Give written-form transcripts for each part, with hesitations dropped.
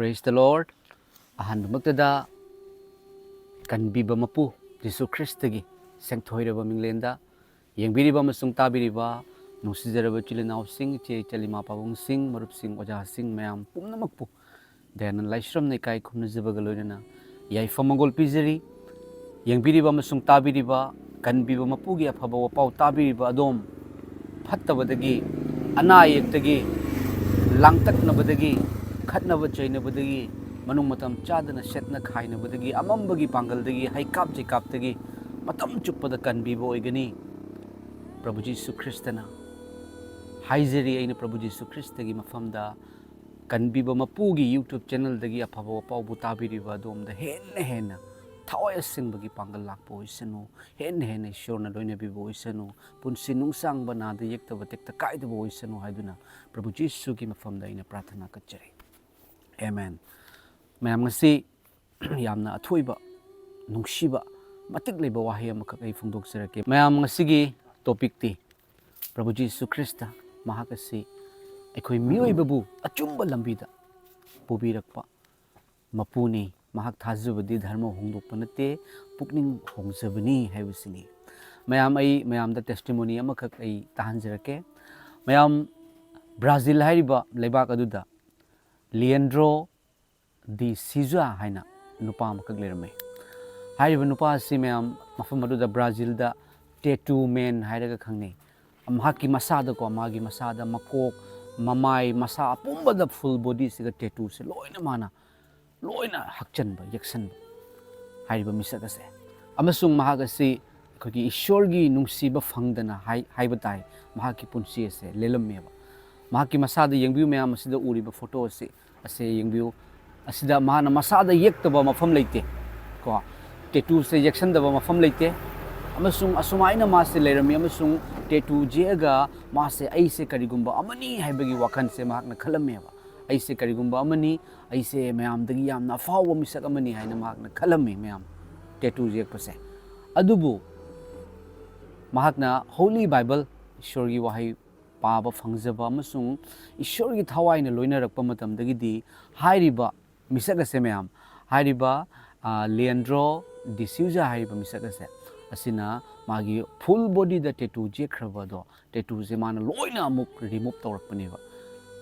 Praise the Lord. Ahanbamagtada Kanbiba Mapu Jesu Christa gi sengthoiraba minglenda yengbiriba amasung tabiriba nungsijaraba chilinaw sing che chalima pabung sing marup sing oja sing mayam pumnamakpu denan laishram nei kai khumnajabaga loinana yaifamangol pizari yengbiriba amasung tabiriba kanbiba mapu gi afaba wapau tabiriba adom phattabadagi anayetagi langtaknabadagi khatnaba chainabadagi manung matam chadana setna khainabadagi amambagi pangaldagi haikap jikapdagi matam chuppada kanbiba oigani Prabhu Jesu Christa na haizari aina Prabhu Jesu Christa gi mafamda Kanbiba Mapugi YouTube channel dagi afaba wapau butabiriba adom da henna thawai asingbagi pangal lakpo oisanu henna ishorna loinabiba oisanu punsi nungsang banada yektaba tekta kaidaba oisanu haiduna Prabhu Jesu gi mafamda aina prathana kachari Amen. Mayam ngasi yamna athoiba nungsiba matik leba wahi amakak ay phongdoksarake mayam ngasigi topic ti Prabhu Jesu Christa mahakasi akhoi mioibabu achumba lambida pubirakpa mapuni mahak thajubadi dharma hongdokpa nate pukning hongjabani haibasini mayam da testimony amakak ay tahanjarake mayam Brazil haiba leibak aduda Leandro di Siza haina nupa amakak lerame haiba nupa si mayam mafam aduda Brazil da tattoo man hairaga khangne amhaki masada ko magi masada makok mamai masa apumba da full body siga tattoo se loina hakchan ba yaksan ba haiba misaka se amasung mahaga si khogi ishorgi nungsiba phangdana haiba tai mahaki punsi se lelamme ba mahaki masada yengbiu mayam asida uriba photo se ase yengbiu asida mahana masada yektaba mafam leite ko tattoo se yaksan da mafam leite amasung asumaina mase lerami amasung tattoo jega mase aise karigumba amani haibagi wakhan se mahakna khalamme ba aise karigumba amani aise mayam dagi yamna fawa misak amani haina mahakna khalamme mayam tattoo jek pase adubu mahakna Holy Bible ishorgi wahai paba phangjaba amasung ishorgi thawaina loinarakpa matamdagi di hairiba misaka se mayam hairiba Leandro di Siza hairiba misaka se asina magi full body da tattoo jekraba do tattoo se mana loina amuk remove tawrakpani ba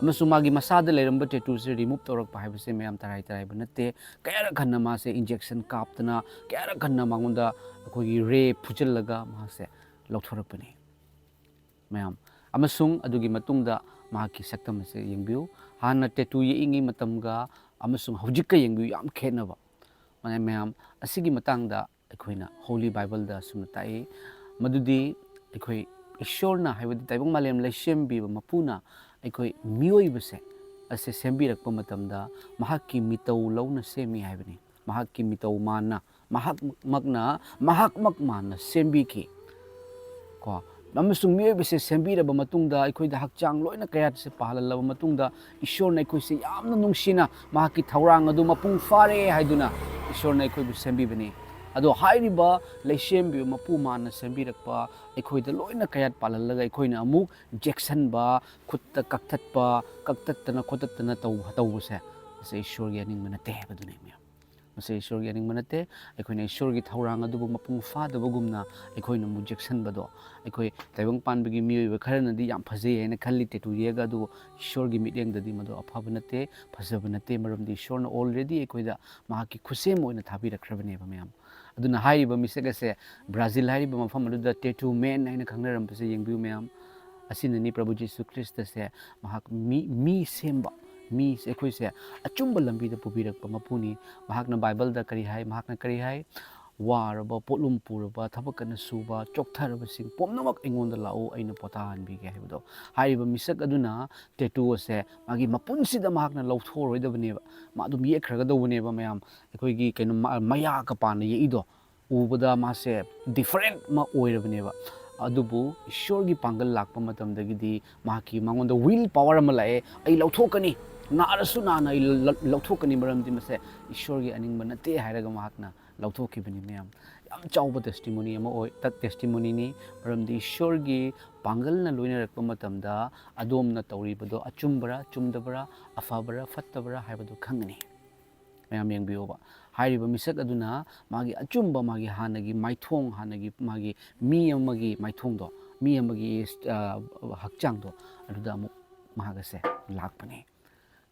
amasung magi masada leramba tattoo se remove tawrakpa haibase mayam tarai ba natte kayara khanna ma se injection kaptana kayara khanna mangonda akogi ray phujallaga ma se lauthorakpani mayam amasung adugi matungda mahaki saktam se yengbiu hana tattoo ye ingi matamga amasung hojikka yengbiu yam khenaba mane mayam asigi matangda aikoina Holy Bible da sumtai madudi aikoi ishorna haibadi taibang malem laishembi mapuna aikoi mioi base ase sembirakpa matamda mahakki mitau launa semi haibani mahakki mitau manna mahak manna sembi ki ko amasung mioi base sembiraba matungda aikoida hakchang loina kayat se pahalalaba matungda ishorna aikoi se yamna nungsina mahakki thaurang adu mapung fare haiduna ishorna aikoi bu sembibani ado hairiba laishembi mapu mana sembirakpa aikoida loina kayat palalaga aikoina amuk injection ba khutta kaktatna khotatna tawbuse se ishorgi aning manate badune me se ishorgi aning manate aikoina ishorgi thaurang adu mapung fadabagumna aikoina mu injection bado aikoi taibang panbagi miyoiba kharanadi yam phaje haina khalli tattoo yega adu ishorgi mitengdadi mado afaba nate phajaba nate maramdi ishorna already aikoida mahaki khusem oina thabirakhrabane ba mayam aduna haiba misaka se Brazil haiba mafam aduda tattoo man haina khangnaram pase yengbiu mayam asinani Prabhu Jesu Christa se mahak mi semba mi se khoi se achumba lambida pubirakpa mapuni mahakna Bible da kari hai mahakna kari hai waraba potlum puraba thabakana suba choktharaba sing pumnamak ingonda lau aina potan bi ge haibdo haiba misak aduna tattoo se magi mapunsida mahakna lauthoroidabane ba madum yekhraga dawne ba mayam akoigi kaino maya ka pana yeido ubada ma se different ma oirabane ba adubu ishorgi pangal lakpa matamdagidi mahaki mangonda will power ama lae ai lauthokani naarasu nana lauthokani maramdi mase ishorgi aningba nate hairaga mahakna lauthokibani mayam ꯌꯥꯝ ꯆꯥꯎꯕ ꯇꯦꯁꯇꯤꯃꯣꯅꯤ ꯑꯃ ꯑꯣꯏ ꯇꯦꯁꯇꯤꯃꯣꯅꯤꯅꯤ ꯃꯔꯝꯗꯤ ꯏꯁꯣꯔꯒꯤ ꯄꯥꯡꯒꯜꯅ ꯂꯣꯏꯅꯔꯛꯄ ꯃꯇꯝꯗ ꯑꯗꯣꯝꯅ ꯇꯧꯔꯤꯕꯗꯣ ꯑꯆꯨꯝꯕꯔꯥ ꯆꯨꯝꯗꯕꯔꯥ ꯑꯐꯕꯔꯥ ꯐꯠꯇꯕꯔꯥ ꯍꯥꯏꯕꯗꯨ ꯈꯪꯒꯅꯤ ꯃꯌꯥꯝ ꯌꯦꯡꯕꯤꯌꯣꯕ ꯍꯥꯏꯔꯤꯕ ꯃꯤꯁꯛ ꯑꯗꯨꯅ ꯃꯥꯒꯤ ꯑꯆꯨꯝꯕ ꯃꯥꯒꯤ ꯍꯥꯟꯅꯒꯤ ꯃꯥꯏꯊꯣꯡ ꯍꯥꯟꯅꯒꯤ ꯃꯥꯒꯤ ꯃꯤ ꯑꯃꯒꯤ ꯃꯥꯏꯊꯣꯡꯗꯣ ꯃꯤ ꯑꯃꯒꯤ ꯍꯛꯆꯥꯡꯗꯣ ꯑꯗꯨꯗ ꯑꯃꯨꯛ ꯃꯍꯥꯛ ꯑꯁꯦ ꯂꯥꯛꯄꯅꯤ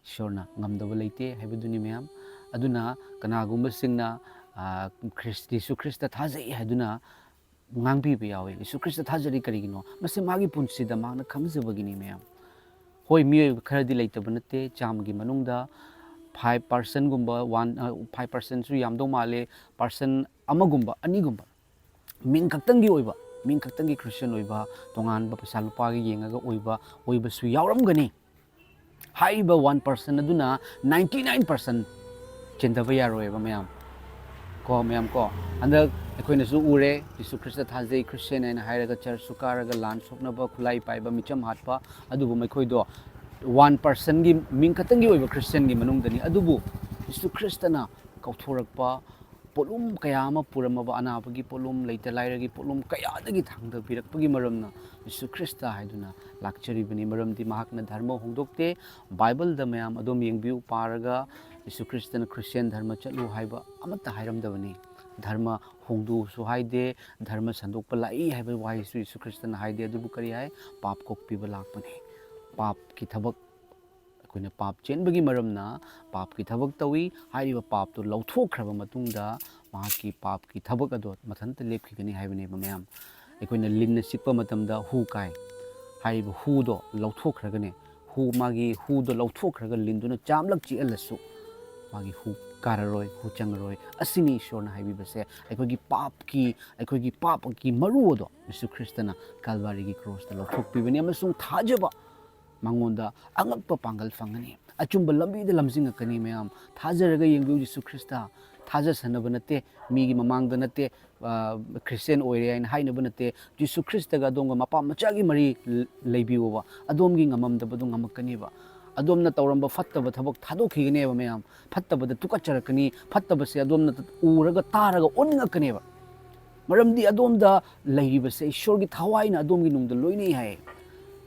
ꯏꯁꯣꯔꯅ ꯉꯝꯗꯕ ꯂꯩꯇꯦ ꯍꯥꯏꯕꯗꯨꯅꯤ ꯃꯌꯥꯝ ꯑꯗꯨꯅ ꯀꯅꯥꯒꯨꯝꯕꯁꯤꯡꯅ ꯌꯦꯁꯨ ꯈ꯭ꯔꯤꯁꯇ ꯊꯥꯖꯩ ꯍꯥꯏꯗꯨꯅ ꯉꯥꯡꯕꯤꯕ ꯌꯥꯎꯏ ꯌꯦꯁꯨ ꯈ꯭ꯔꯤꯁꯇ ꯊꯥꯖꯔꯤ ꯀꯔꯤꯒꯤꯅꯣ ꯃꯁꯤ ꯃꯥꯒꯤ ꯄꯨꯟꯁꯤꯗ ꯃꯥꯅ ꯈꯪꯖꯕꯒꯤꯅꯤ ꯃꯌꯥꯝ ꯍꯣꯏ ꯃꯤꯑꯣꯏꯕ ꯈꯔꯗꯤ ꯂꯩꯇꯕ ꯅꯠꯇꯦ ꯆꯥꯝꯃꯒꯤ ꯃꯅꯨꯡꯗ 5%ꯒꯨꯝꯕ 5%ꯁꯨ ꯌꯥꯝꯗꯧ ꯃꯥꯜꯂꯦ ꯄꯥꯔꯁꯟ ꯑꯃꯒꯨꯝꯕ ꯑꯅꯤꯒꯨꯝꯕ ꯃꯤꯡ ꯈꯛꯇꯪꯒꯤ ꯑꯣꯏꯕ ꯃꯤꯡ ꯈꯛꯇꯪꯒꯤ ꯈ꯭ꯔꯤꯁꯇꯤꯌꯟ ꯑꯣꯏꯕ ꯇꯣꯉꯥꯟꯕ ꯄꯩꯁꯥ ꯂꯨꯄꯥꯒꯤ ꯌꯦꯡꯉꯒ ꯑꯣꯏꯕꯁꯨ ꯌꯥꯎꯔꯝꯒꯅꯤ ꯍꯥꯏꯔꯤꯕ 1% ꯑꯗꯨꯅ 99% ꯆꯦꯟꯗꯕ ꯌꯥꯔꯣꯏꯕ ꯃꯌꯥꯝ ꯀꯣ ꯍꯟꯗꯛ ꯑꯩꯈꯣꯏꯅꯁꯨ ꯎꯔꯦ ꯌꯦꯁꯨ ꯈ꯭ꯔꯤꯁꯇ ꯊꯥꯖꯩ ꯈ꯭ꯔꯤꯁꯇꯤꯌꯟ ꯍꯥꯏꯅ ꯍꯥꯏꯔꯒ ꯆꯔꯆꯁꯨ ꯀꯥꯔꯒ ꯂꯥꯟ ꯁꯣꯛꯅꯕ ꯈꯨꯠꯂꯥꯏ ꯄꯥꯏꯕ ꯃꯤꯆꯝ ꯍꯥꯠꯄ ꯑꯗꯨꯕꯨ ꯃꯈꯣꯏꯗꯣ 1%ꯒꯤ ꯃꯤꯡ ꯈꯛꯇꯪꯒꯤ ꯑꯣꯏꯕ ꯈ꯭ꯔꯤꯁꯇꯤꯌꯟꯒꯤ ꯃꯅꯨꯡꯗꯅꯤ ꯑꯗꯨꯕꯨ ꯌꯦꯁꯨ ꯈ꯭ꯔꯤꯁꯇꯅ ꯀꯧꯊꯣꯔꯛꯄ ꯄꯣꯠꯂꯨꯝ ꯀꯌꯥ ꯑꯃ ꯄꯨꯔꯝꯃꯕ ꯑꯅꯥꯕꯒꯤ ꯄꯣꯠꯂꯨꯝ ꯂꯩꯇ ꯂꯥꯏꯔꯒꯤ ꯄꯣꯠꯂꯨꯝ ꯀꯌꯥꯗꯒꯤ ꯊꯥꯡꯊꯕꯤꯔꯛꯄꯒꯤ ꯃꯔꯝꯅ ꯌꯦꯁꯨ ꯈ꯭ꯔꯤꯁꯇ ꯍꯥꯏꯗꯨꯅ ꯂꯥꯛꯆꯔꯤꯕꯅꯤ ꯃꯔꯝꯗꯤ ꯃꯍꯥꯛꯅ ꯙꯔꯃ ꯍꯣꯡꯗꯣꯛꯇꯦ ꯕꯥꯏꯕꯜꯗ ꯃꯌꯥꯝ ꯑꯗꯨꯝ ꯌꯦꯡꯕꯤꯌꯨ ꯄꯥꯔꯒ ꯌꯦꯁꯨ ꯈ꯭ꯔꯤꯁꯇꯅ ꯈ꯭ꯔꯤꯁꯇꯤꯌꯟ ꯙꯔꯃ ꯆꯠꯂꯨ ꯍꯥꯏꯕ ꯑꯃꯠꯇ ꯍꯥꯏꯔꯝꯗꯕꯅꯤ ꯙꯔꯃ ꯍꯣꯡꯗꯣꯛꯎꯁꯨ ꯍꯥꯏꯗꯦ ꯙꯔꯃ ꯁꯟꯗꯣꯛꯄ ꯂꯥꯛꯏ ꯍꯥꯏꯕ ꯋꯥꯍꯩꯁꯨ ꯌꯦꯁꯨ ꯈ꯭ꯔꯤꯁꯇꯅ ꯍꯥꯏꯗꯦ ꯑꯗꯨꯕꯨ ꯀꯔꯤ ꯍꯥꯏ ꯄꯥꯞ ꯀꯣꯛꯄꯤꯕ ꯂꯥꯛꯄꯅꯤ ꯄꯥꯞꯀꯤ ꯊꯕꯛ ꯑꯩꯈꯣꯏꯅ ꯄꯥꯞ ꯆꯦꯟꯕꯒꯤ ꯃꯔꯝꯅ ꯄꯥꯞꯀꯤ ꯊꯕꯛ ꯇꯧꯏ ꯍꯥꯏꯔꯤꯕ ꯄꯥꯞꯇꯨ ꯂꯧꯊꯣꯛꯈ꯭ꯔꯕ ꯃꯇꯨꯡꯗ ꯃꯍꯥꯛꯀꯤ ꯄꯥꯞꯀꯤ ꯊꯕꯛ ꯑꯗꯣ ꯃꯊꯟꯇ ꯂꯦꯞꯈꯤꯒꯅꯤ ꯍꯥꯏꯕꯅꯦꯕ ꯃꯌꯥꯝ ꯑꯩꯈꯣꯏꯅ ꯂꯤꯟꯅ ꯆꯤꯛꯄ ꯃꯇꯝꯗ ꯍꯨ ꯀꯥꯏ ꯍꯥꯏꯔꯤꯕ ꯍꯨꯗꯣ ꯂꯧꯊꯣꯛꯈ꯭ꯔꯒꯅꯦ ꯃꯥꯒꯤ ꯍꯨꯗꯣ ꯂꯧꯊꯣꯛꯈ꯭ꯔꯒ ꯂꯤꯟꯗꯨꯅ ꯆꯥꯝꯂꯛ ꯆꯤꯛꯍꯜꯂꯁꯨ ꯃꯥꯒꯤ ꯍꯨ ꯀꯥꯔꯔꯣꯏ ꯍꯨ ꯆꯪꯉꯔꯣꯏ ꯑꯁꯤꯅꯤ ꯏꯁꯣꯔꯅ ꯍꯥꯏꯕꯤꯕꯁꯦ ꯑꯩꯈꯣꯏꯒꯤ ꯄꯥꯞꯀꯤ ꯃꯔꯨ ꯑꯗꯣ ꯌꯦꯁꯨ ꯈ꯭ꯔꯤꯁꯇꯅ ꯀꯜꯚꯥꯔꯤꯒꯤ ꯀ꯭ꯔꯣꯁꯇ ꯂꯧꯊꯣꯛꯄꯤꯕꯅꯤ ꯑꯃꯁꯨꯡ ꯊꯥꯖꯕ ꯃꯉꯣꯟꯗ ꯑꯉꯛꯄ ꯄꯥꯡꯒꯜ ꯐꯪꯒꯅꯤ ꯑꯆꯨꯝꯕ ꯂꯝꯕꯤꯗ ꯂꯝꯖꯤꯡꯉꯛꯀꯅꯤ ꯃꯌꯥꯝ ꯊꯥꯖꯔꯒ ꯌꯦꯡꯕꯤꯌꯨ ꯌꯦꯁꯨ ꯈ꯭ꯔꯤꯁꯇ ꯊꯥꯖꯁꯟꯅꯕ ꯅꯠꯇꯦ ꯃꯤꯒꯤ ꯃꯃꯥꯡꯗ ꯅꯠꯇꯦ ꯈ꯭ꯔꯤꯁꯇꯤꯌꯟ ꯑꯣꯏꯔꯦ ꯍꯥꯏꯅ ꯍꯥꯏꯅꯕ ꯅꯠꯇꯦ ꯌꯦꯁꯨ ꯈ꯭ꯔꯤꯁꯇꯒ ꯑꯗꯣꯝꯒ ꯃꯄꯥ ꯃꯆꯥꯒꯤ ꯃꯔꯤ ꯂꯩꯕꯤꯌꯨꯕ ꯑꯗꯣꯝꯒꯤ ꯉꯝꯃꯝꯗꯕꯗꯣ ꯉꯝꯃꯛꯀꯅꯦꯕ ꯑꯗꯣꯝꯅ ꯇꯧꯔꯝꯕ ꯐꯠꯇꯕ ꯊꯕꯛ ꯊꯥꯗꯣꯛꯈꯤꯒꯅꯦꯕ ꯃꯌꯥꯝ ꯐꯠꯇꯕꯗ ꯇꯨꯀꯠꯆꯔꯛꯀꯅꯤ ꯐꯠꯇꯕꯁꯦ ꯑꯗꯣꯝꯅ ꯎꯔꯒ ꯇꯥꯔꯒ ꯑꯣꯟꯅꯤꯡꯉꯛꯀꯅꯦꯕ ꯃꯔꯝꯗꯤ ꯑꯗꯣꯝꯗ ꯂꯩꯔꯤꯕꯁꯦ ꯏꯁꯣꯔꯒꯤ ꯊꯋꯥꯏꯅ ꯑꯗꯣꯝꯒꯤ ꯅꯨꯡꯗ ꯂꯣꯏꯅꯩ ꯍꯥꯏ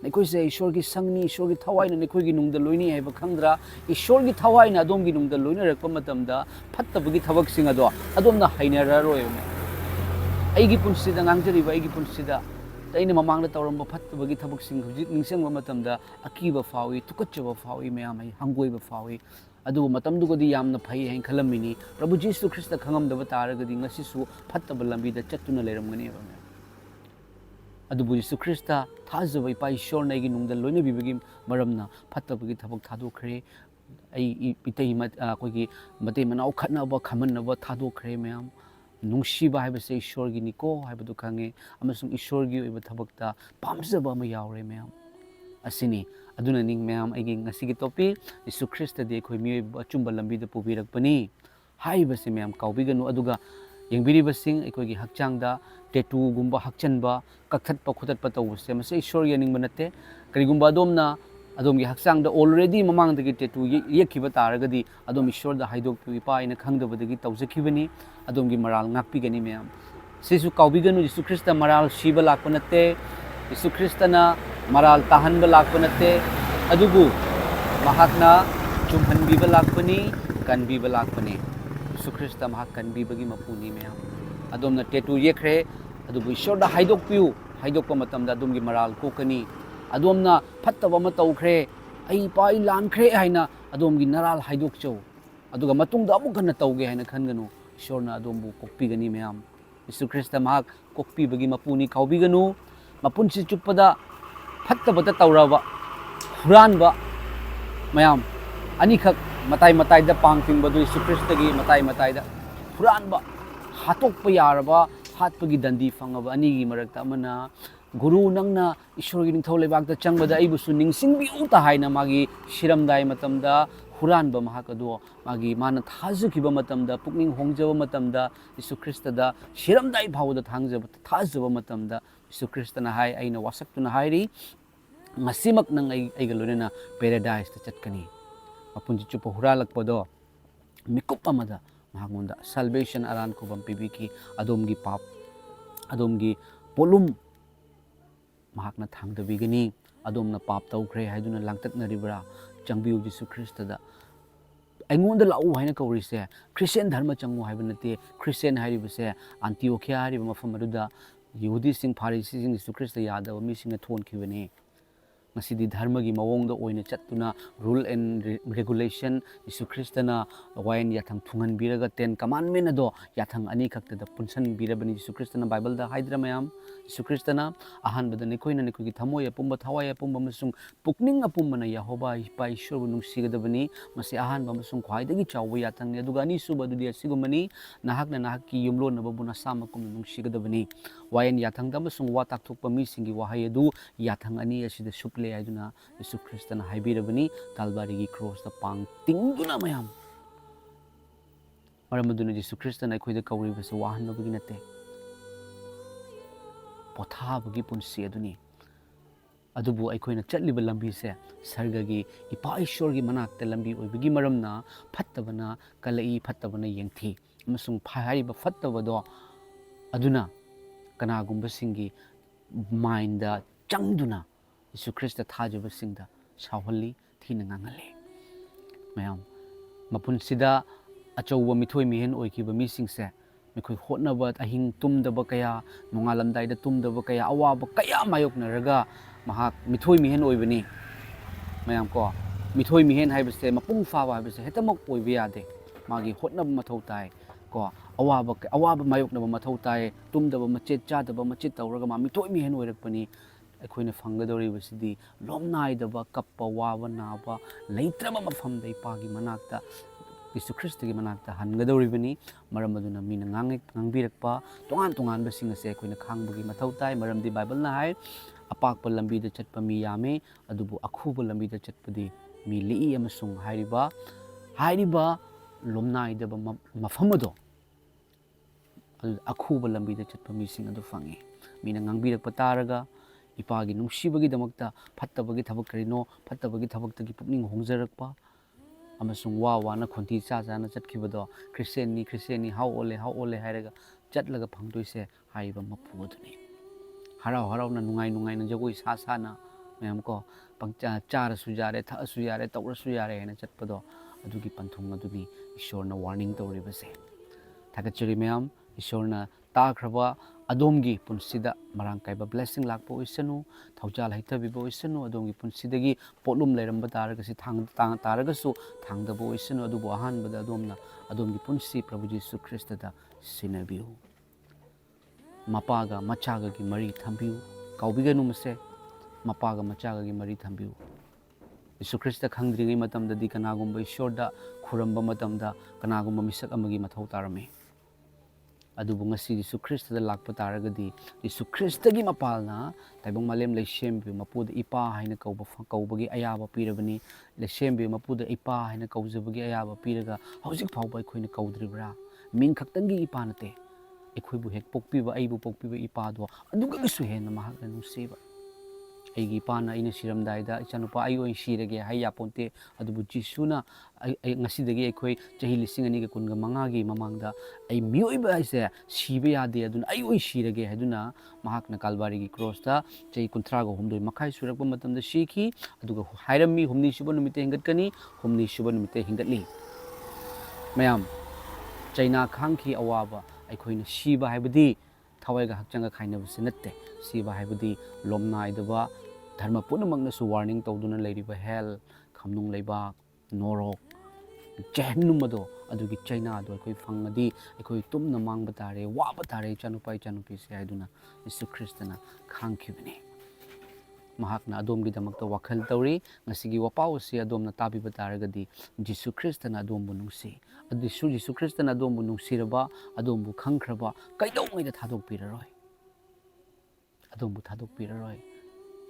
ꯑꯩꯈꯣꯏꯁꯦ ꯏꯁꯣꯔꯒꯤ ꯁꯪꯅꯤ ꯏꯁꯣꯔꯒꯤ ꯊꯋꯥꯏꯅ ꯑꯩꯈꯣꯏꯒꯤ ꯅꯨꯡꯗ ꯂꯣꯏꯅꯩ ꯍꯥꯏꯕ ꯈꯪꯗ꯭ꯔꯥ ꯏꯁꯣꯔꯒꯤ ꯊꯋꯥꯏꯅ ꯑꯗꯣꯝꯒꯤ ꯅꯨꯡꯗ ꯂꯣꯏꯅꯔꯛꯄ ꯃꯇꯝꯗ ꯐꯠꯇꯕꯒꯤ ꯊꯕꯛꯁꯤꯡ ꯑꯗꯣ ꯑꯗꯣꯝꯅ ꯍꯩꯅꯔꯔꯣꯏꯕ ꯑꯩꯒꯤ ꯄꯨꯟꯁꯤꯗ ꯉꯥꯡꯖꯔꯤꯕ ꯑꯩꯒꯤ ꯄꯨꯟꯁꯤꯗ ꯑꯩꯅ ꯃꯃꯥꯡꯗ ꯇꯧꯔꯝꯕ ꯐꯠꯇꯕꯒꯤ ꯊꯕꯛꯁꯤꯡ ꯍꯧꯖꯤꯛ ꯅꯤꯡꯁꯤꯡꯕ ꯃꯇꯝꯗ ꯑꯀꯤꯕ ꯐꯥꯎꯏ ꯇꯨꯀꯠꯆꯕ ꯐꯥꯎꯏ ꯃꯌꯥꯝ ꯑꯩ ꯍꯪꯒꯣꯏꯕ ꯐꯥꯎꯏ ꯑꯗꯨꯕꯨ ꯃꯇꯝꯗꯨꯒꯗꯤ ꯌꯥꯝꯅ ꯐꯩ ꯍꯥꯏꯅ ꯈꯜꯂꯝꯃꯤꯅꯤ ꯄ꯭ꯔꯚꯨ ꯖꯤꯁꯨ ꯈ꯭ꯔꯤꯁꯇ ꯈꯪꯉꯝꯗꯕ ꯇꯥꯔꯒꯗꯤ ꯉꯁꯤꯁꯨ ꯐꯠꯇꯕ ꯂꯝꯕꯤꯗ ꯆꯠꯇꯨꯅ ꯂꯩꯔꯝꯒꯅꯦꯕ ꯑꯗꯨꯕꯨ ꯌꯦꯁꯨ ꯈ꯭ꯔꯤꯁꯇ ꯊꯥꯖꯕ ꯏꯄꯥ ꯏꯁꯣꯔꯅ ꯑꯩꯒꯤ ꯅꯨꯡꯗ ꯂꯣꯏꯅꯕꯤꯕꯒꯤ ꯃꯔꯝꯅ ꯐꯠꯇꯕꯒꯤ ꯊꯕꯛ ꯊꯥꯗꯣꯛꯈ꯭ꯔꯦ ꯑꯩꯈꯣꯏꯒꯤ ꯃꯇꯩ ꯃꯅꯥꯎ ꯈꯠꯅꯕ ꯈꯝꯍꯟꯅꯕ ꯊꯥꯗꯣꯛꯈ꯭ꯔꯦ ꯃꯌꯥꯝ ꯅꯨꯡꯁꯤꯕ ꯍꯥꯏꯕꯁꯦ ꯏꯁꯣꯔꯒꯤꯅꯤꯀꯣ ꯍꯥꯏꯕꯗꯨ ꯈꯪꯉꯦ ꯑꯃꯁꯨꯡ ꯏꯁꯣꯔꯒꯤ ꯑꯣꯏꯕ ꯊꯕꯛꯇ ꯄꯥꯝꯖꯕ ꯑꯃ ꯌꯥꯎꯔꯦ ꯃꯌꯥꯝ ꯑꯁꯤꯅꯤ ꯑꯗꯨꯅꯅꯤ ꯃꯌꯥꯝ ꯑꯩꯒꯤ ꯉꯁꯤꯒꯤ ꯇꯣꯄꯤꯛ ꯌꯦꯁꯨ ꯈ꯭ꯔꯤꯁꯇꯗꯤ ꯑꯩꯈꯣꯏ ꯃꯤꯑꯣꯏꯕ ꯑꯆꯨꯝꯕ ꯂꯝꯕꯤꯗ ꯄꯨꯕꯤꯔꯛꯄꯅꯤ ꯍꯥꯏꯔꯤꯕꯁꯤ ꯃꯌꯥꯝ ꯀꯥꯎꯕꯤꯒꯅꯨ ꯑꯗꯨꯒ ꯌꯦꯡꯕꯤꯔꯤꯕꯁꯤꯡ ꯑꯩꯈꯣꯏꯒꯤ ꯍꯛꯆꯥꯡꯗ ꯇꯦꯇꯨꯒꯨꯝꯕ ꯍꯛꯆꯟꯕ ꯀꯛꯊꯠꯄ ꯈꯣꯠꯇꯠꯄ ꯇꯧꯕꯁꯦ ꯃꯁꯤ ꯏꯁꯣꯔ ꯌꯦꯡꯅꯤꯡꯕ ꯅꯠꯇꯦ ꯀꯔꯤꯒꯨꯝꯕ ꯑꯗꯣꯝꯅ ꯑꯗꯣꯝꯒꯤ ꯍꯛꯆꯥꯡꯗ ꯑꯣꯜꯔꯦꯗꯤ ꯃꯃꯥꯡꯗꯒꯤ ꯇꯦꯇꯨ ꯌꯦꯛꯈꯤꯕ ꯇꯥꯔꯒꯗꯤ ꯑꯗꯣꯝ ꯏꯁꯣꯔꯗ ꯍꯥꯏꯗꯣꯛꯄꯤꯌꯨ ꯏꯄꯥ ꯑꯩꯅ ꯈꯪꯗꯕꯗꯒꯤ ꯇꯧꯖꯈꯤꯕꯅꯤ ꯑꯗꯣꯝꯒꯤ ꯃꯔꯥꯜ ꯉꯥꯛꯄꯤꯒꯅꯤ ꯃꯌꯥꯝ ꯁꯤꯁꯨ ꯀꯥꯎꯕꯤꯒꯅꯨ ꯌꯦꯁꯨ ꯈ꯭ꯔꯤꯁꯇ ꯃꯔꯥꯜ ꯁꯤꯕ ꯂꯥꯛꯄ ꯅꯠꯇꯦ ꯌꯦꯁꯨ ꯈ꯭ꯔꯤꯁꯇꯅ ꯃꯔꯥꯜ ꯇꯥꯍꯟꯕ ꯂꯥꯛꯄ ꯅꯠꯇꯦ ꯑꯗꯨꯕꯨ ꯃꯍꯥꯛꯅ ꯆꯨꯝꯍꯟꯕꯤꯕ ꯂꯥꯛꯄꯅꯤ ꯀꯟꯕꯤꯕ ꯂꯥꯛꯄꯅꯤ ꯌꯦꯁꯨ ꯈ꯭ꯔꯤꯁꯇ ꯃꯍꯥꯛ ꯀꯟꯕꯤꯕꯒꯤ ꯃꯄꯨꯅꯤ ꯃꯌꯥꯝ ꯑꯗꯣꯝꯅ ꯇꯦꯇꯨ ꯌꯦꯛꯈ꯭ꯔꯦ ꯑꯗꯨꯕꯨ ꯏꯁꯣꯔꯗ ꯍꯥꯏꯗꯣꯛꯄꯤꯌꯨ ꯍꯥꯏꯗꯣꯛꯄ ꯃꯇꯝꯗ ꯑꯗꯣꯝꯒꯤ ꯃꯔꯥꯜ ꯀꯣꯛꯀꯅꯤ ꯑꯗꯣꯝꯅ ꯐꯠꯇꯕ ꯑꯃ ꯇꯧꯈ꯭ꯔꯦ ꯑꯩ ꯏꯄꯥ ꯑꯩ ꯂꯥꯟꯈ꯭ꯔꯦ ꯍꯥꯏꯅ ꯑꯗꯣꯝꯒꯤ ꯅꯔꯥꯜ ꯍꯥꯏꯗꯣꯛꯆꯧ ꯑꯗꯨꯒ ꯃꯇꯨꯡꯗ ꯑꯃꯨꯛ ꯍꯟꯅ ꯇꯧꯒꯦ ꯍꯥꯏꯅ ꯈꯟꯒꯅꯨ ꯏꯁꯣꯔꯅ ꯑꯗꯣꯝꯕꯨ ꯀꯣꯛꯄꯤꯒꯅꯤ ꯃꯌꯥꯝ ꯌꯦꯁꯨ ꯈ꯭ꯔꯤꯁꯇ ꯃꯍꯥꯛ ꯀꯣꯛꯄꯤꯕꯒꯤ ꯃꯄꯨꯅꯤ ꯀꯥꯎꯕꯤꯒꯅꯨ ꯃꯄꯨꯟꯁꯤ ꯆꯨꯞꯄꯗ ꯐꯠꯇꯕꯇ ꯇꯧꯔꯕ ꯍꯨꯔꯥꯟꯕ ꯃꯌꯥꯝ ꯑꯅꯤꯈꯛ ꯃꯇꯥꯏꯗ ꯄꯥꯡ ꯇꯤꯡꯕꯗꯨ ꯌꯦꯁꯨ ꯈ꯭ꯔꯤꯁꯇꯒꯤ ꯃꯇꯥꯏꯗ ꯍꯨꯔꯥꯟꯕ ꯍꯥꯠꯇꯣꯛꯄ ꯌꯥꯔꯕ ꯍꯥꯠꯄꯒꯤ ꯗꯟꯗꯤ ꯐꯪꯉꯕ ꯑꯅꯤꯒꯤ ꯃꯔꯛꯇ ꯑꯃꯅ ꯒꯨꯔꯨ ꯅꯪꯅ ꯏꯁꯣꯔꯒꯤ ꯅꯤꯡꯊꯧ ꯂꯩꯕꯥꯛꯇ ꯆꯪꯕꯗ ꯑꯩꯕꯨꯁꯨ ꯅꯤꯡꯁꯤꯡꯕꯤꯌꯨ ꯍꯥꯏꯅ ꯃꯥꯒꯤ ꯁꯤꯔꯝꯗꯥꯏ ꯃꯇꯝꯗ ꯍꯨꯔꯥꯟꯕ ꯃꯍꯥꯛ ꯑꯗꯣ ꯃꯥꯅ ꯊꯥꯖꯈꯤꯕ ꯃꯇꯝꯗ ꯄꯨꯛꯅꯤꯡ ꯍꯣꯡꯖꯕ ꯃꯇꯝꯗ ꯌꯦꯁꯨ ꯈ꯭ꯔꯤꯁꯇꯗ ꯁꯤꯔꯝꯗꯥꯏ ꯐꯥꯎꯕꯗ ꯊꯥꯖꯕ ꯃꯇꯝꯗ ꯌꯦꯁꯨ ꯈ꯭ꯔꯤꯁꯇꯅ ꯍꯥꯏ ꯑꯩꯅ ꯋꯥꯁꯛꯇꯨꯅ ꯍꯥꯏꯔꯤ ꯉꯁꯤꯃꯛ ꯅꯪ ꯑꯩꯒ ꯂꯣꯏꯅꯅ ꯄꯦꯔꯥꯗꯥꯏꯁꯇ ꯆꯠꯀꯅꯤ ꯃꯄꯨꯟꯁꯤ ꯆꯨꯞꯄ ꯍꯨꯔꯥꯜꯂꯛꯄꯗꯣ ꯃꯤꯀꯨꯞ ꯑꯃꯗ mahangonda salvation aran ko bam pibiki adomgi pap adomgi polum mahakna thangdabigani adomna pap tawkhre haiduna langtatnaribra changbiu Jesu Christa da aingonda lau haina kawrise Christian dharma changu haiba nate Christian hairibase Antiochia hariba mafam aduda Yehudi sing Pharisi sing Jesu Christa yadaba mi singna thon khibane Masidi dharma gi mawongda oina chatuna rule and regulation Jesu Christa na wayan yathang thungan biraga 10 commandment ado yathang ani khakta da punsan birabani Jesu Christa na Bible da haidra mayam Jesu Christa na ahan bada nekoina nekogi thamoy apumba thawai apumba masung pukning apumba na Yehova ipa Ishwar bu nungsigadabani masi ahan ba masung khwaidagi chawwa yathang ne aduga ani suba dudi asigumani nahakna nahakki yumlo na babuna samakum nungsigadabani wayan yathang da masung wa takthokpa mi singi wahai adu yathang ani asida suple aiduna Jesu Christa na haibirabani Calvary gi cross da pang tingduna mayam maramaduna Jesu Christa na khoida kawribase wahan no bagi nate pothabagi punsi aduni adubu aikoina chatliba lambi se sargagi ipa Ishwargi manakta lambi oibagi maramna phattabana kalai phattabana yengthi amasung phaiba phattabado aduna kanagumba singi mind da changduna Jesu Christa thajaba singda sawhalli thina ngangali mayam mapunsida achauwa mithoi mihen oikiba mi singse mikhoi hotnaba ahing tumdaba kaya nongalamdaida tumdaba kaya awaba kaya mayoknaraga mahak mithoi mihen oibani mayam ko mithoi mihen haibase mapung fawa haibase hetamak oiba yade magi hotnaba mathau tai ko awaba mayoknaba mathau tai tumdaba machet chadaba machet tawraga ma mithoi mihen oirakpani ꯑꯩꯈꯣꯏꯅ ꯐꯪꯒꯗꯧꯔꯤꯕꯁꯤꯗꯤ ꯂꯣꯝꯅꯥꯏꯗꯕ ꯀꯞꯄ ꯋꯥꯕ ꯅꯥꯕ ꯂꯩꯇ꯭ꯔꯕ ꯃꯐꯝꯗ ꯏꯄꯥꯒꯤ ꯃꯅꯥꯛꯇ ꯌꯦꯁꯨ ꯈ꯭ꯔꯤꯁꯇꯒꯤ ꯃꯅꯥꯛꯇ ꯍꯟꯒꯗꯧꯔꯤꯕꯅꯤ ꯃꯔꯝ ꯑꯗꯨꯅ ꯃꯤꯅ ꯉꯥꯡꯕꯤꯔꯛꯄ ꯇꯣꯉꯥꯟ ꯇꯣꯉꯥꯟꯕꯁꯤꯡ ꯑꯁꯦ ꯑꯩꯈꯣꯏꯅ ꯈꯥꯡꯕꯒꯤ ꯃꯊꯧ ꯇꯥꯏ ꯃꯔꯝꯗꯤ ꯕꯥꯏꯕꯜꯅ ꯍꯥꯏ ꯑꯄꯥꯛꯄ ꯂꯝꯕꯤꯗ ꯆꯠꯄ ꯃꯤ ꯌꯥꯝꯃꯦ ꯑꯗꯨꯕꯨ ꯑꯈꯨꯕ ꯂꯝꯕꯤꯗ ꯆꯠꯄꯗꯤ ꯃꯤ ꯂꯤꯛꯏ ꯑꯃꯁꯨꯡ ꯍꯥꯏꯔꯤꯕ ꯂꯣꯝꯅꯥꯏꯗꯕ ꯃꯐꯝ ꯑꯗꯣ ꯑꯈꯨꯕ ꯂꯝꯕꯤꯗ ꯆꯠꯄ ꯃꯤꯁꯤꯡ ꯑꯗꯨ ꯐꯪꯉꯤ ꯃꯤꯅ ꯉꯥꯡꯕꯤꯔꯛꯄ ꯇꯥꯔꯒ ꯏꯄꯥꯒꯤ ꯅꯨꯡꯁꯤꯕꯒꯤꯗꯃꯛꯇ ꯐꯠꯇꯕꯒꯤ ꯊꯕꯛ ꯀꯔꯤꯅꯣ ꯐꯠꯇꯕꯒꯤ ꯊꯕꯛꯇꯒꯤ ꯄꯨꯛꯅꯤꯡ ꯍꯣꯡꯖꯔꯛꯄ ꯑꯃꯁꯨꯡ ꯋꯥꯅ ꯈꯣꯟꯊꯤ ꯆꯥꯅ ꯆꯠꯈꯤꯕꯗꯣ ꯈ꯭ꯔꯤꯁꯇꯦꯟꯅꯤ ꯍꯥꯎ ꯑꯣꯜꯂꯦ ꯍꯥꯏꯔꯒ ꯆꯠꯂꯒ ꯐꯪꯗꯣꯏꯁꯦ ꯍꯥꯏꯔꯤꯕ ꯃꯄꯨ ꯑꯗꯨꯅꯤ ꯍꯔꯥꯎꯅ ꯅꯨꯡꯉꯥꯏꯅ ꯖꯒꯣꯏ ꯁꯥꯅ ꯃꯌꯥꯝ ꯀꯣ ꯆꯥꯔꯁꯨ ꯌꯥꯔꯦ ꯊꯛꯑꯁꯨ ꯌꯥꯔꯦ ꯇꯧꯔꯁꯨ ꯌꯥꯔꯦ ꯍꯥꯏꯅ ꯆꯠꯄꯗꯣ ꯑꯗꯨꯒꯤ ꯄꯟꯊꯨꯡ ꯑꯗꯨꯅꯤ ꯏꯁꯣꯔꯅ ꯋꯥꯔꯅꯤꯡ ꯇꯧꯔꯤꯕꯁꯦ ꯊꯥꯒꯠꯆꯔꯤ ꯃꯌꯥꯝ ꯏꯁꯣꯔꯅ ꯇꯥꯈ꯭ꯔꯕ ꯑꯗꯣꯝꯒꯤ ꯄꯨꯟꯁꯤꯗ ꯃꯔꯥꯡ ꯀꯥꯏꯕ ꯕ꯭ꯂꯦꯁꯤꯡ ꯂꯥꯛꯄ ꯑꯣꯏꯁꯅꯨ ꯊꯧꯖꯥꯜ ꯍꯩꯊꯕꯤꯕ ꯑꯣꯏꯁꯅꯨ ꯑꯗꯣꯝꯒꯤ ꯄꯨꯟꯁꯤꯗꯒꯤ ꯄꯣꯠꯂꯨꯝ ꯂꯩꯔꯝꯕ ꯇꯥꯔꯒꯁꯨ ꯊꯥꯡꯗꯕ ꯑꯣꯏꯁꯅꯨ ꯑꯗꯨꯕꯨ ꯑꯍꯥꯟꯕꯗ ꯑꯗꯣꯝꯒꯤ ꯄꯨꯟꯁꯤ ꯄ꯭ꯔꯚꯨ ꯖꯤꯁꯨ ꯈ꯭ꯔꯤꯁꯇꯗ ꯁꯤꯟꯅꯕꯤꯌꯨ ꯃꯄꯥꯒ ꯃꯆꯥꯒꯒꯤ ꯃꯔꯤ ꯊꯝꯕꯤꯌꯨ ꯀꯥꯎꯕꯤꯒꯅꯨ ꯃꯁꯦ ꯃꯄꯥꯒ ꯃꯆꯥꯒꯒꯤ ꯃꯔꯤ ꯊꯝꯕꯤꯌꯨ ꯖꯤꯁꯨ ꯈ꯭ꯔꯤꯁꯇ ꯈꯪꯗ꯭ꯔꯤꯉꯩ ꯃꯇꯝꯗꯗꯤ ꯀꯅꯥꯒꯨꯝꯕ ꯏꯁꯣꯔꯗ ꯈꯨꯔꯝꯕ ꯃꯇꯝꯗ ꯀꯅꯥꯒꯨꯝꯕ ꯃꯤꯁꯛ ꯑꯃꯒꯤ ꯃꯊꯧ ꯇꯥꯔꯝꯃꯤ ꯑꯗꯨꯕꯨ ꯉꯁꯤ ꯖꯤꯁꯨ ꯈ꯭ꯔꯤꯁꯇꯗ ꯂꯥꯛꯄ ꯇꯥꯔꯒꯗꯤ ꯖꯤꯁꯨ ꯈ꯭ꯔꯤꯁꯇꯒꯤ ꯃꯄꯥꯜꯅ ꯇꯥꯏꯕꯪ ꯃꯥꯂꯦꯝ ꯂꯩꯁꯦꯝꯕꯤꯕ ꯃꯄꯨꯗ ꯏꯄꯥ ꯍꯥꯏꯅ ꯀꯧꯕꯒꯤ ꯑꯌꯥꯕ ꯄꯤꯔꯕꯅꯤ ꯂꯩꯁꯦꯝꯕꯤꯕ ꯃꯄꯨꯗ ꯏꯄꯥ ꯍꯥꯏꯅ ꯀꯧꯖꯕꯒꯤ ꯑꯌꯥꯕ ꯄꯤꯔꯒ ꯍꯧꯖꯤꯛ ꯐꯥꯎꯕ ꯑꯩꯈꯣꯏꯅ ꯀꯧꯗ꯭ꯔꯤꯕ꯭ꯔꯥ ꯃꯤꯡ ꯈꯛꯇꯪꯒꯤ ꯏꯄꯥ ꯅꯠꯇꯦ ꯑꯩꯈꯣꯏꯕꯨ ꯍꯦꯛ ꯄꯣꯛꯄꯤꯕ ꯑꯩꯕꯨ ꯄꯣꯛꯄꯤꯕ ꯏꯄꯥꯗꯣ ꯑꯗꯨꯒꯁꯨ ꯍꯦꯟꯅ ꯃꯍꯥꯛꯅ ꯅꯨꯡꯁꯤꯕ ꯑꯩꯒꯤ ꯏꯄꯥꯅ ꯑꯩꯅ ꯁꯤꯔꯝꯗꯥꯏꯗ ꯏꯆꯥꯅꯨꯄꯥ ꯑꯩ ꯑꯣꯏꯅ ꯁꯤꯔꯒꯦ ꯍꯥꯏ ꯌꯥꯄꯣꯟꯇꯦ ꯑꯗꯨꯕꯨ ꯖꯤꯁꯨꯅ ꯉꯁꯤꯗꯒꯤ ꯑꯩꯈꯣꯏ ꯆꯍꯤ 2025ꯒꯤ ꯃꯃꯥꯡꯗ ꯑꯩ ꯃꯤꯑꯣꯏꯕ ꯍꯥꯏꯁꯦ ꯁꯤꯕ ꯌꯥꯗꯦ ꯑꯗꯨꯅ ꯑꯩ ꯑꯣꯏꯅ ꯁꯤꯔꯒꯦ ꯍꯥꯏꯗꯨꯅ ꯃꯍꯥꯛꯅ ꯀꯥꯜꯚꯥꯔꯤꯒꯤ ꯀ꯭ꯔꯣꯁꯇ ꯆꯍꯤ 39 ꯃꯈꯥꯏ ꯁꯨꯔꯛꯄ ꯃꯇꯝꯗ ꯁꯤꯈꯤ ꯑꯗꯨꯒ ꯍꯥꯏꯔꯝꯃꯤ ꯍꯨꯝꯅꯤ ꯁꯨꯕ ꯅꯨꯃꯤꯠꯇ ꯍꯤꯡꯒꯠꯀꯅꯤ ꯍꯨꯝꯅꯤ ꯁꯨꯕ ꯅꯨꯃꯤꯠꯇ ꯍꯤꯡꯒꯠꯂꯤ ꯃꯌꯥꯝ ꯆꯩꯅꯥ ꯈꯥꯡꯈꯤ ꯑꯋꯥꯕ ꯑꯩꯈꯣꯏꯅ ꯁꯤꯕ ꯍꯥꯏꯕꯗꯤ ꯊꯋꯥꯏꯒ ꯍꯛꯆꯥꯡꯒ ꯈꯥꯏꯅꯕꯁꯤ ꯅꯠꯇꯦ ꯁꯤꯕ ꯍꯥꯏꯕꯗꯤ ꯂꯣꯝꯅꯥꯏꯗꯕ ꯙꯔꯃ ꯄꯨꯝꯅꯃꯛꯅꯁꯨ ꯋꯥꯔꯅꯤꯡ ꯇꯧꯗꯨꯅ ꯂꯩꯔꯤꯕ ꯍꯦꯜ ꯈꯝꯅꯨꯡ ꯂꯩꯕꯥꯛ ꯅꯣꯔꯣꯛ ꯖꯍꯟꯅꯨꯝ ꯑꯗꯣ ꯑꯗꯨꯒꯤ ꯆꯩꯅꯥꯗꯣ ꯑꯩꯈꯣꯏ ꯐꯪꯉꯗꯤ ꯑꯩꯈꯣꯏ ꯇꯨꯝꯅ ꯃꯥꯡꯕ ꯇꯥꯔꯦ ꯋꯥꯕ ꯇꯥꯔꯦ ꯏꯆꯥꯅꯨꯄꯤꯁꯦ ꯍꯥꯏꯗꯨꯅ ꯌꯦꯁꯨ ꯈ꯭ꯔꯤꯁꯇꯅ ꯈꯥꯡꯈꯤꯕꯅꯤ ꯃꯍꯥꯛꯅ ꯑꯗꯣꯝꯒꯤꯗꯃꯛꯇ ꯋꯥꯈꯜ ꯇꯧꯔꯤ ꯉꯁꯤꯒꯤ ꯋꯥꯄꯥꯎ ꯑꯁꯤ ꯑꯗꯣꯝꯅ ꯇꯥꯕꯤꯕ ꯇꯥꯔꯒꯗꯤ ꯖꯤꯁꯨ ꯈ꯭ꯔꯤꯁꯇꯅ ꯑꯗꯣꯝꯕꯨ ꯅꯨꯡꯁꯤ ꯑꯗꯨꯁꯨ ꯖꯤꯁꯨ ꯈ꯭ꯔꯤꯁꯇꯅ ꯑꯗꯣꯝꯕꯨ ꯅꯨꯡꯁꯤꯔꯕ ꯑꯗꯣꯝꯕꯨ ꯈꯪꯈ꯭ꯔꯕ ꯀꯩꯗꯧꯉꯩꯗ ꯊꯥꯗꯣꯛꯄꯤꯔꯔꯣꯏ ꯑꯗꯣꯝꯕꯨ ꯊꯥꯗꯣꯛꯄꯤꯔꯔꯣꯏ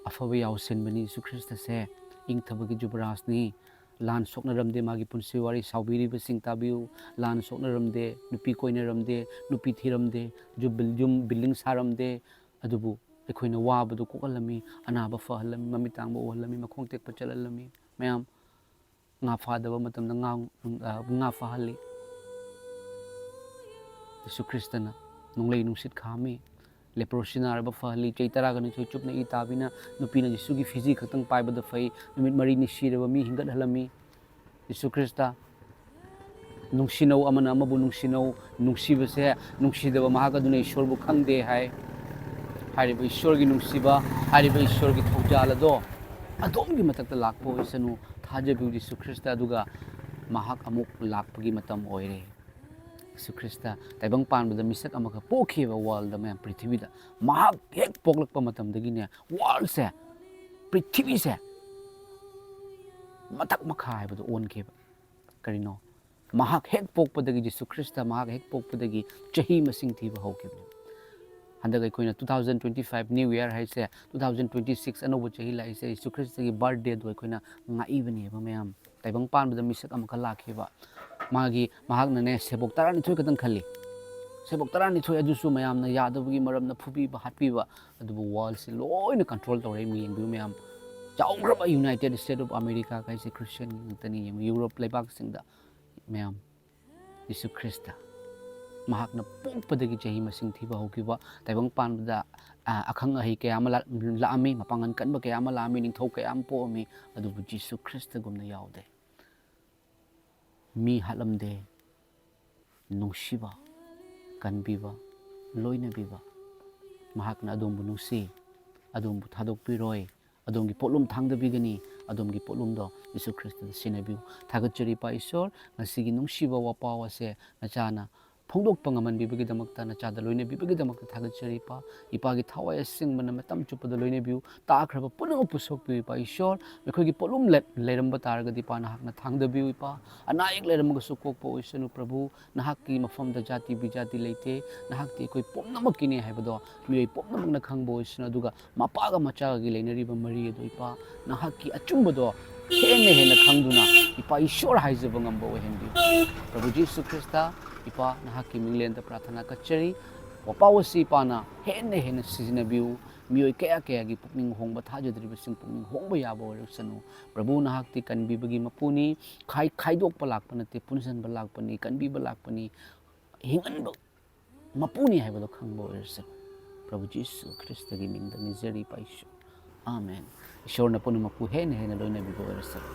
ꯑꯐꯕ ꯌꯥꯎꯁꯤꯟꯕꯅꯤ ꯖꯤꯁꯨ ꯈ꯭ꯔꯤꯁꯇꯁꯦ ꯏꯪꯊꯕꯒꯤ ꯖꯨꯕꯔꯥꯖꯅꯤ ꯂꯥꯟ ꯁꯣꯛꯅꯔꯝꯗꯦ ꯃꯥꯒꯤ ꯄꯨꯟꯁꯤ ꯋꯥꯔꯤ ꯁꯥꯎꯕꯤꯔꯤꯕꯁꯤꯡ ꯇꯥꯕꯤꯌꯨ ꯂꯥꯟ ꯁꯣꯛꯅꯔꯝꯗꯦ ꯅꯨꯄꯤ ꯀꯣꯏꯅꯔꯝꯗꯦ ꯅꯨꯄꯤ ꯊꯤꯔꯝꯗꯦ ꯌꯨꯝ ꯕꯤꯜꯗꯤꯡ ꯁꯥꯔꯝꯗꯦ ꯑꯗꯨꯕꯨ ꯑꯩꯈꯣꯏꯅ ꯋꯥꯕꯗꯨ ꯀꯣꯛꯍꯜꯂꯝꯃꯤ ꯑꯅꯥꯕ ꯐꯍꯜꯂꯝꯃꯤ ꯃꯃꯤꯠ ꯇꯥꯡꯕ ꯎꯍꯜꯂꯝꯃꯤ ꯃꯈꯣꯡ ꯇꯦꯛꯄ ꯆꯠꯍꯜꯂꯝꯃꯤ ꯃꯌꯥꯝ ꯉꯥ ꯐꯥꯗꯕ ꯃꯇꯝꯗ ꯉꯥ ꯐꯥꯍꯜꯂꯤ Jesu Christa na nunglay nungsit kami leprosy na araba fahali chay taraga ni chup na itabi na nupi na Jesu gi fizi katang pai ba da fai numit mari ni siraba mi hingat halami Jesu Christa nungsinaw ama na amabu nungsinaw nungsiba se nungsidaba mahaga dunay Ishwar bu khangde hai hariba Ishwar gi nungsiba hariba Ishwar gi thokjala do adom gi matakta lakpo oisanu thajabi Jesu Christa aduga mahak amuk lakpagi matam oire Jesu Christa taibang panbada misak amaka pokhiba wall da mayam prithvi da mahak hek poklakpa matam dagi ne wall se prithvi se matak makha haibada on kheba karino mahak hek pokpadagi Jesu Christa mahak hek pokpadagi chahi masing thiba hokibne handaga koina 2025 new year haise 2026 anobo chahi la haise Jesu Christa gi birthday do koina ngaibani ba mayam taibang panbada misak amaka lakhiba magi mahak na ne sebok tarani thoi katang khali sebok tarani thoi adusu mayam na yadabagi maram na phubi ba hatpi ba adubu wall se loina control tore mi yengbu mayam chaungraba United States of America kai se Christian tani yeng Europe leibak singda mayam Jesu Christa mahak na pokpadagi chahi masing thiba hokiba taibang panbada akhang ahi kaya ama laami mapangan kanba kaya ama laami ningthau kaya am po ami adubu Jesu Christa gumna yaude mi halamde nungsiba kanbiba loinabiba mahak na adom bu nungsi adom bu thadok piroi adom gi polum thangdabigani adom gi polum do Jesu Christa sinabiu thagachari pa Ishwar ngasigi nungsiba wapawa se nachana phongdok pangaman bibagi damakta nachada loina bibagi damakta thagachari pa ipagi thawai asing mana matam chupada loina biu ta khraba punang pusok pi pa Ishwar mekhoi gi polum leiramba targa di pa nahak na thangdabiu pa anaik leiramba ga sukok po oisanu prabhu nahak ki mafam da jati bijati leite nahak ti koi pumnamakki ne haibado mi pumnamak na khangbo oisanu aduga mapaga machaga gi leinariba mari do ipa nahak ki achumba do hena khangduna ipa Ishwar haijaba ngambo ohenbi prabhu Jesu Christa ipa nahaki minglenda prathana kachari wapawasi pana hena sizinabiu mioi kaya gi pukning hongba thajadriba sing pukning hongba yaba orsanu prabhu nahakti kanbibagi mapuni khaidok palak panate punsan balak pani kanbiba balak pani hinganba mapuni haibado khangba orsanu prabhu Jesu Christa gi mingda nizari pa Ishwar amen Ishwar na punu mapu hena loina biba orsanu